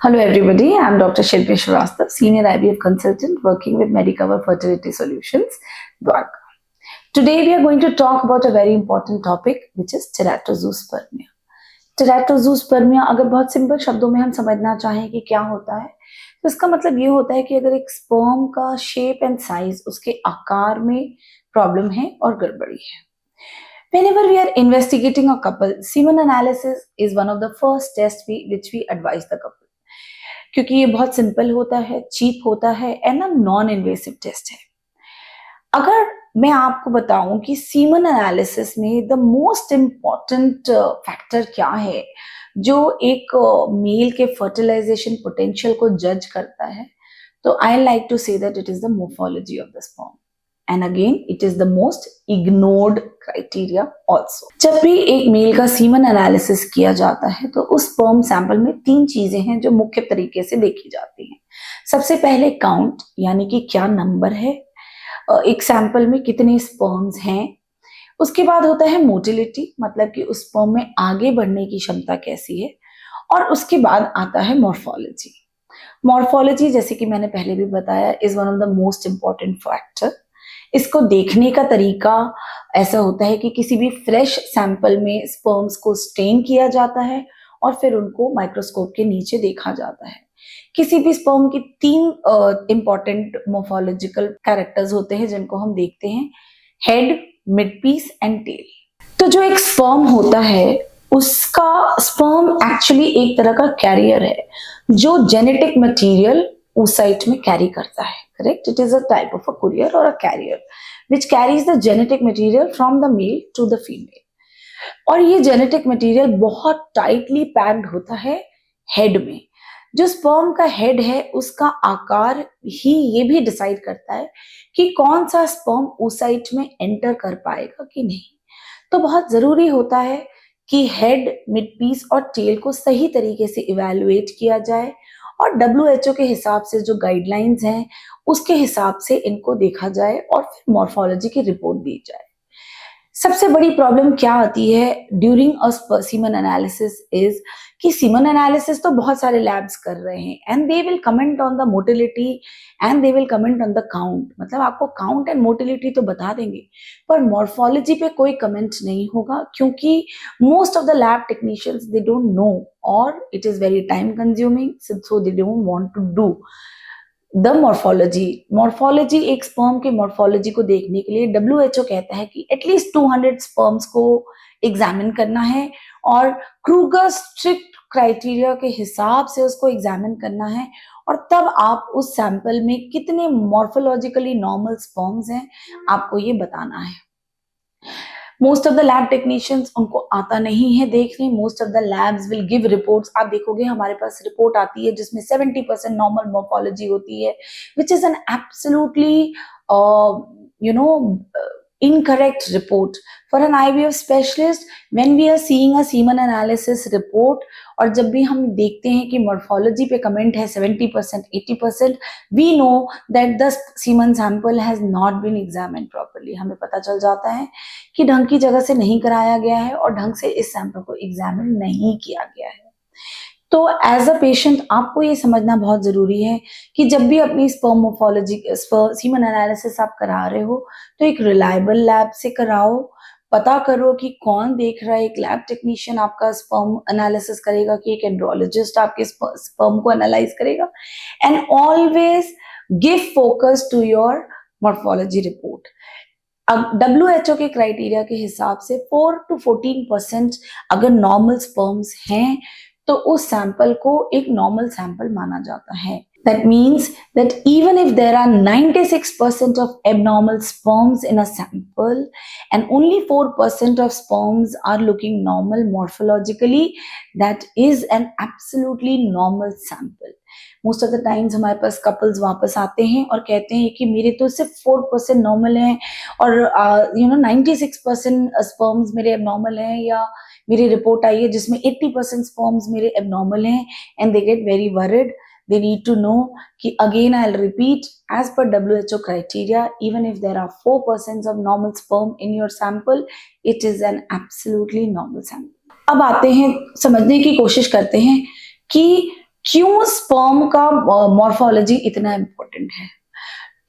Hello everybody, I'm Dr. Shilpi Shrivastava, Senior IVF Consultant working with Medicover Fertility Solutions, Dwarka. Today we are going to talk about a very important topic which is teratozoospermia. Teratozoospermia अगर बहुत simple शब्दों में हम समझना चाहें कि क्या होता है तो इसका मतलब ये होता है कि अगर एक स्पर्म का शेप एंड साइज उसके आकार में प्रॉब्लम है और गड़बड़ी है. Whenever we are investigating a couple, semen analysis is one of the first tests which we advise the couple. क्योंकि ये बहुत सिंपल होता है, चीप होता है and a non invasive test है. अगर मैं आपको बताऊं कि सीमन एनालिसिस में द मोस्ट इम्पॉर्टेंट फैक्टर क्या है जो एक मेल के फर्टिलाइजेशन पोटेंशियल को जज करता है, तो I like to say that it is the morphology of the sperm. And again it is the most ignored criteria also. जब भी एक मेल का सीमन एनालिसिस किया जाता है तो उस स्पर्म सैंपल में 3 चीजें हैं जो मुख्य तरीके से देखी जाती हैं. सबसे पहले काउंट, यानी कि क्या नंबर है, एक सैंपल में कितने स्पर्म्स हैं. उसके बाद होता है मोटिलिटी, मतलब कि उस स्पर्म में आगे बढ़ने की क्षमता कैसी है. और उसके बाद आता है मॉर्फोलॉजी. मॉर्फोलॉजी, जैसे कि मैंने पहले भी बताया, is one of the most important factor. इसको देखने का तरीका ऐसा होता है कि किसी भी फ्रेश सैंपल में स्पर्म्स को स्टेन किया जाता है और फिर उनको माइक्रोस्कोप के नीचे देखा जाता है. किसी भी स्पर्म की 3 इंपॉर्टेंट मोर्फोलॉजिकल कैरेक्टर्स होते हैं जिनको हम देखते हैं: head, mid piece and tail. तो जो एक स्पर्म होता है उसका स्पर्म एक्चुअली एक तरह का कैरियर है जो जेनेटिक मटेरियल उस साइट में कैरी करता है. Correct? It is a type of a courier और a carrier which carries the genetic material from the male to the female. और ये जेनेटिक मटेरियल बहुत टाइटली पैक्ड होता है हेड में. जो स्पर्म का हेड है उसका आकार ही ये भी डिसाइड करता है कि कौन सा स्पर्म उस साइट में एंटर कर पाएगा कि नहीं. तो बहुत जरूरी होता है कि हेड, मिड पीस और टेल को सही तरीके से इवैल्यूएट किया जाए और WHO के हिसाब से जो गाइडलाइंस हैं उसके हिसाब से इनको देखा जाए और फिर मॉर्फोलॉजी की रिपोर्ट दी जाए. सबसे बड़ी प्रॉब्लम क्या आती है during a semen analysis is कि सीमन एनालिसिस तो बहुत सारे लैब्स कर रहे हैं and they will comment on the motility and they will comment on the count. मतलब आपको काउंट एंड मोटिलिटी तो बता देंगे पर मॉर्फोलॉजी पे कोई कमेंट नहीं होगा, क्योंकि most of the lab technicians they don't know और it is very time consuming, so they don't want to do the morphology. Morphology, एक स्पर्म के मॉर्फोलॉजी को देखने के लिए WHO कहता है कि एटलीस्ट 200 स्पर्म्स को एग्जामिन करना है और क्रूगर स्ट्रिक्ट क्राइटेरिया के हिसाब से उसको एग्जामिन करना है और तब आप उस सैंपल में कितने मॉर्फोलॉजिकली नॉर्मल स्पर्म्स हैं आपको ये बताना है. Most of the lab technicians, उनको आता नहीं है देखने. Most of the labs will give reports. आप देखोगे हमारे पास रिपोर्ट आती है जिसमें 70% नॉर्मल मॉर्फोलॉजी होती है, which is an absolutely incorrect report for an IVF specialist. When we are seeing a semen analysis report और जब भी हम देखते हैं कि मॉर्फोलॉजी पे कमेंट है 70%, 80%, we know that the semen sample has not been examined properly. हमें पता चल जाता है कि ढंग की जगह से नहीं कराया गया है और ढंग से इस सैंपल को एग्जामिन नहीं किया गया है. तो एज अ पेशेंट आपको ये समझना बहुत जरूरी है कि जब भी अपनी स्पर्म मोर्फोलॉजी, सीमन एनालिसिस आप करा रहे हो तो एक रिलायबल लैब से कराओ. पता करो कि कौन देख रहा है. एक लैब टेक्नीशियन आपका स्पर्म एनालिसिस करेगा कि एक एंड्रोलॉजिस्ट आपके स्पर्म को एनालाइज करेगा. And always give focus to your morphology report. अब WHO के क्राइटेरिया के हिसाब से 4 to 14% अगर नॉर्मल स्पर्म्स हैं तो उस सैंपल को एक नॉर्मल सैंपल माना जाता है. That means that even if there are 96% of abnormal sperms in a sample and only 4% of sperms are looking normal morphologically, that is an absolutely normal sample. Most of the times हमारे पास couples वापस आते हैं और कहते हैं कि मेरे तो सिर्फ 4% नॉर्मल हैं और 96% स्पर्म्स मेरे एबनॉर्मल हैं, या मेरी रिपोर्ट आई है जिसमें 80% स्पर्म्स मेरे एबनॉर्मल हैं and they get very worried. They need to know कि again I'll repeat, as per WHO criteria, even if there are 4% of normal sperm in your sample, it is an absolutely normal sample. अब आते हैं, समझने की कोशिश करते हैं कि क्यों स्पर्म का मॉर्फोलॉजी इतना इम्पोर्टेंट है?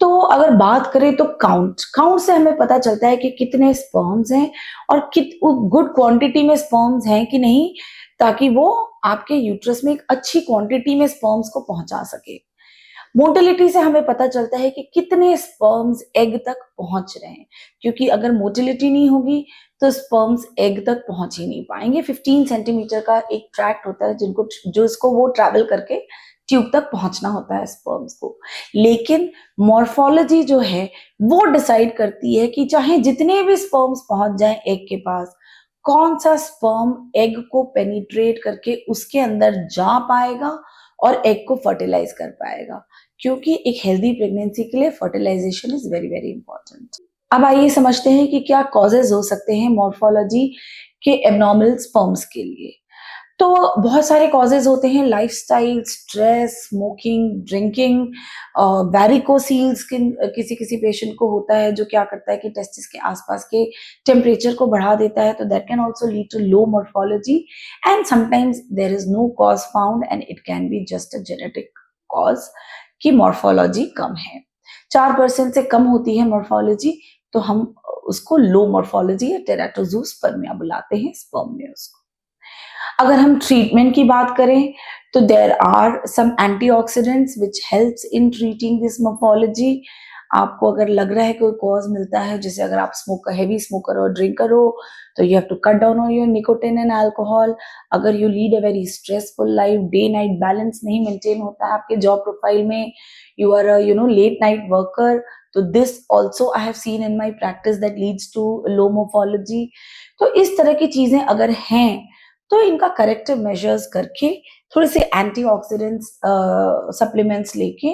तो अगर बात करें तो काउंट से हमें पता चलता है कि कितने स्पर्म्स हैं और गुड क्वांटिटी में स्पर्म्स हैं कि नहीं, ताकि वो आपके यूट्रस में एक अच्छी क्वांटिटी में स्पर्म्स को पहुंचा सके। मोटिलिटी से हमें पता चलता है कि कितने स्पर्म्स एग तक पहुंच रहे हैं, क्योंकि अगर मोटिलिटी नहीं होगी तो स्पर्म्स एग तक पहुंच ही नहीं पाएंगे। 15 सेंटीमीटर का एक ट्रैक्ट होता है जिसको वो ट्रैवल करके ट्यूब तक पहुंचना होता है स्पर्म्स को। लेकिन मॉर्फोलॉजी जो है वो डिसाइड करती है कि चाहे जितने भी स्पर्म्स पहुंच जाएं एग के पास, कौन सा स्पर्म एग को पेनिट्रेट करके उसके अंदर जा पाएगा और एग को फर्टिलाइज कर पाएगा, क्योंकि एक हेल्दी प्रेगनेंसी के लिए fertilisation is very very important. अब आइए समझते हैं कि क्या कॉजेज हो सकते हैं मॉर्फोलॉजी के एबनॉर्मल स्पर्म्स के लिए। तो बहुत सारे कॉजेज होते हैं, लाइफस्टाइल, स्ट्रेस, स्मोकिंग, ड्रिंकिंग, वैरिकोसील्स किसी किसी पेशेंट को होता है जो क्या करता है कि टेस्टिस के आसपास के टेम्परेचर को बढ़ा देता है, तो that can also lead to low morphology and sometimes there is no cause found and it can be just a genetic cause कि मॉर्फोलॉजी कम है। 4% से कम होती है मॉर्फोलॉजी तो हम उसको लो मॉर्फोलॉजी या टेराटोजूस्पर्मिया बुलाते हैं स्पर्म में उसको। अगर हम ट्रीटमेंट की बात करें तो there are some antioxidants which helps in treating this morphology. आपको अगर लग रहा है कोई कॉज मिलता है, जैसे अगर आप हेवी स्मोकर और ड्रिंकर हो तो you have to cut down on your nicotine and alcohol. अगर you lead a very stressful life, day night balance नहीं मेंटेन होता है आपके जॉब प्रोफाइल में, you are late night worker, तो this also I have seen in my practice that leads to low morphology. तो इस तरह की चीजें अगर हैं तो इनका करेक्टिव मेजर्स करके थोड़े से एंटीऑक्सीडेंट्स सप्लीमेंट्स लेके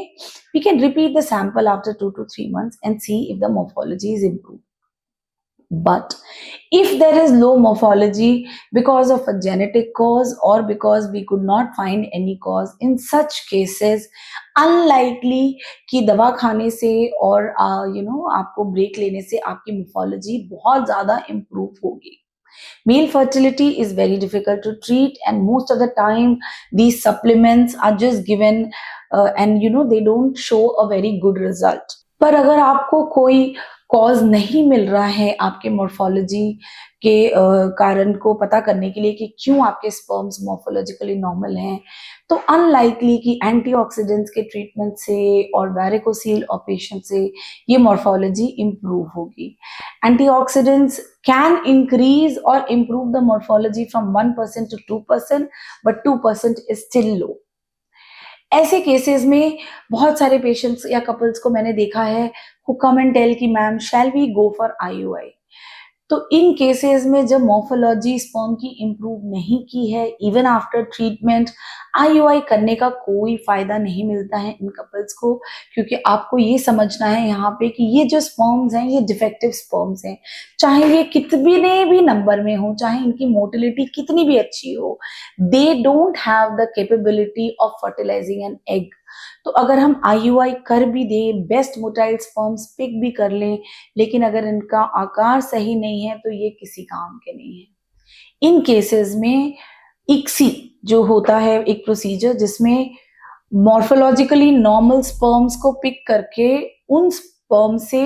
we can repeat the sample after 2 to 3 months and see if the morphology is improved. But if there is low morphology because of a genetic cause or because we could not find any cause, in such cases unlikely कि दवा खाने से और आपको break लेने से आपकी morphology बहुत ज्यादा improve होगी। Male fertility is very difficult to treat, and most of the time these supplements are just given and they don't show a very good result. पर अगर आपको कोई कॉज नहीं मिल रहा है आपके मॉर्फोलॉजी के कारण को पता करने के लिए कि क्यों आपके स्पर्म्स मॉर्फोलॉजिकली नॉर्मल हैं, तो अनलाइकली कि एंटीऑक्सीडेंट्स के ट्रीटमेंट से और वैरिकोसील ऑपरेशन से ये मॉर्फोलॉजी इंप्रूव होगी। Antioxidants can increase or improve the morphology from 1% to 2%, but 2% is still low. ऐसे केसेस में बहुत सारे पेशेंट्स या कपल्स को मैंने देखा है who come and tell कि ma'am shall we go for IUI। तो इन केसेस में जब मॉर्फोलॉजी स्पर्म की इंप्रूव नहीं की है, इवन आफ्टर ट्रीटमेंट आईयूआई करने का कोई फायदा नहीं मिलता है इन कपल्स को, क्योंकि आपको ये समझना है यहाँ पे कि ये जो स्पर्म्स हैं ये डिफेक्टिव स्पर्म्स हैं। चाहे ये कितने भी नंबर में हो, चाहे इनकी मोटिलिटी कितनी भी अच्छी हो, they don't have the capability of fertilising an egg. तो अगर हम आईयूआई कर भी दें, बेस्ट मोटाइल स्पर्म्स पिक भी कर लें, लेकिन अगर इनका आकार सही नहीं है तो ये किसी काम के नहीं है। इन केसेस में इक्सी जो होता है एक प्रोसीजर जिसमें मॉर्फोलॉजिकली नॉर्मल स्पर्म्स को पिक करके उन स्पर्म से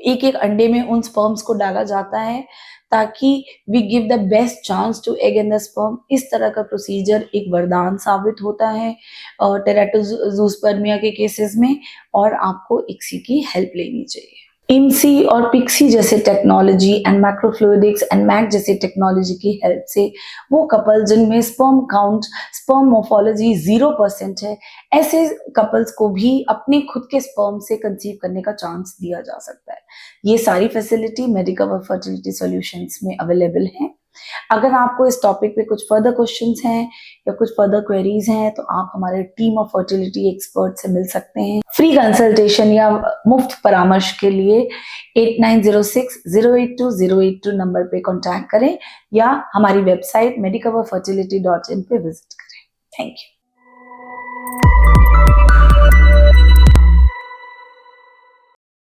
एक एक अंडे में उन स्पर्म्स को डाला जाता है ताकि we give the best chance to egg and the sperm. इस तरह का प्रोसीजर एक वरदान साबित होता है टेराटोजूस्पर्मिया के केसेस में, और आपको इक्सी की हेल्प लेनी चाहिए। इमसी और पिक्सी जैसे टेक्नोलॉजी एंड माइक्रोफ्लूइडिक्स एंड मैक जैसे टेक्नोलॉजी की हेल्प से वो कपल जिनमें स्पर्म काउंट, स्पर्म मॉर्फोलॉजी 0% है, ऐसे कपल्स को भी अपने खुद के स्पर्म से कंसीव करने का चांस दिया जा सकता है। ये सारी फैसिलिटी मेडिकवर फर्टिलिटी सॉल्यूशंस में अवेलेबल है। अगर आपको इस टॉपिक पे कुछ फर्दर क्वेश्चंस हैं या कुछ फर्दर क्वेरीज हैं तो आप हमारे टीम ऑफ फर्टिलिटी एक्सपर्ट से मिल सकते हैं। फ्री कंसल्टेशन या मुफ्त परामर्श के लिए 8906-082-082 नंबर पे कांटेक्ट करें या हमारी वेबसाइट medicoverfertility.in पे विजिट करें। Thank you.